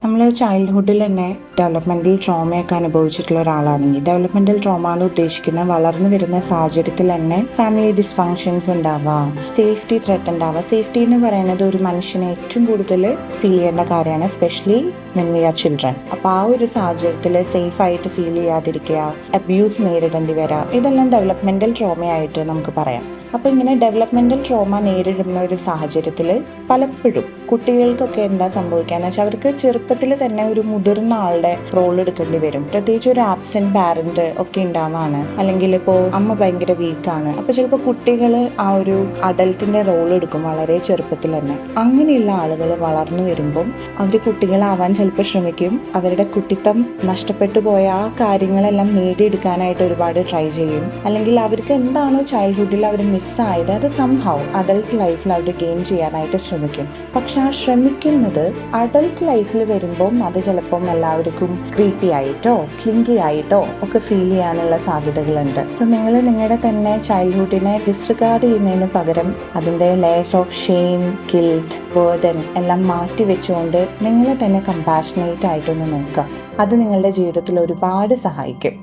നമ്മൾ ചൈൽഡ്ഹുഡിൽ തന്നെ ഡെവലപ്മെൻ്റൽ ട്രോമയൊക്കെ അനുഭവിച്ചിട്ടുള്ള ഒരാളാണെങ്കിൽ ഡെവലപ്മെൻ്റൽ ട്രോമ എന്ന് ഉദ്ദേശിക്കുന്ന വളർന്നു വരുന്ന സാഹചര്യത്തിൽ തന്നെ ഫാമിലി ഡിസ്ഫങ്ഷൻസ് ഉണ്ടാവുക, സേഫ്റ്റി ത്രെറ്റ് ഉണ്ടാവുക. സേഫ്റ്റി എന്ന് പറയുന്നത് ഒരു മനുഷ്യനെ ഏറ്റവും കൂടുതൽ ഫീൽ ചെയ്യേണ്ട കാര്യമാണ്, especially when we are children. അപ്പോൾ ആ ഒരു സാഹചര്യത്തിൽ സേഫായിട്ട് ഫീൽ ചെയ്യാതിരിക്കുക, അബ്യൂസ് നേരിടേണ്ടി വരിക, ഇതെല്ലാം ഡെവലപ്മെൻ്റൽ ട്രോമയായിട്ട് നമുക്ക് പറയാം. അപ്പോൾ ഇങ്ങനെ ഡെവലപ്മെൻ്റൽ ട്രോമ നേരിടുന്ന ഒരു സാഹചര്യത്തിൽ പലപ്പോഴും കുട്ടികൾക്കൊക്കെ എന്താ സംഭവിക്കാന്ന് വെച്ചാൽ അവർക്ക് ചെറുപ്പത്തിൽ തന്നെ ഒരു മുതിർന്ന ആളുടെ റോൾ എടുക്കേണ്ടി വരും. പ്രത്യേകിച്ച് ഒരു ആബ്സെന്റ് പാരന്റ് ഒക്കെ ഉണ്ടാവാണ്, അല്ലെങ്കിൽ ഇപ്പോൾ അമ്മ ഭയങ്കര വീക്കാണ്. അപ്പോൾ ചിലപ്പോൾ കുട്ടികൾ ആ ഒരു അഡൽട്ടിന്റെ റോൾ എടുക്കും വളരെ ചെറുപ്പത്തിൽ തന്നെ. അങ്ങനെയുള്ള ആളുകൾ വളർന്നു വരുമ്പം അവർ കുട്ടികളാവാൻ ചിലപ്പോൾ ശ്രമിക്കും. അവരുടെ കുട്ടിത്തം നഷ്ടപ്പെട്ടു പോയ ആ കാര്യങ്ങളെല്ലാം നേടിയെടുക്കാനായിട്ട് ഒരുപാട് ട്രൈ ചെയ്യും. അല്ലെങ്കിൽ അവർക്ക് എന്താണോ ചൈൽഡ്ഹുഡിൽ അവർ മിസ്സായത് അത് സംഭവം അഡൽട്ട് ലൈഫിൽ അവർ ഗെയിൻ ചെയ്യാനായിട്ട് ശ്രമിക്കും. പക്ഷെ ആ ശ്രമിക്കുന്നത് അഡൽട്ട് ലൈഫിൽ വരുമ്പം അത് ചിലപ്പം എല്ലാവർക്കും ക്രീപ്പി ആയിട്ടോ ക്ലിങ്കി ആയിട്ടോ ഒക്കെ ഫീൽ ചെയ്യാനുള്ള സാധ്യതകളുണ്ട്. സോ നിങ്ങൾ നിങ്ങളുടെ തന്നെ ചൈൽഡ്ഹുഡിനെ ഡിസ്റിഗാർഡ് ചെയ്യുന്നതിന് പകരം അതിൻ്റെ layers of shame, guilt, burden എല്ലാം മാറ്റി വെച്ചുകൊണ്ട് നിങ്ങളെ തന്നെ കമ്പാഷനേറ്റ് ആയിട്ടൊന്ന് നോക്കുക. അത് നിങ്ങളുടെ ജീവിതത്തിൽ ഒരുപാട് സഹായിക്കും.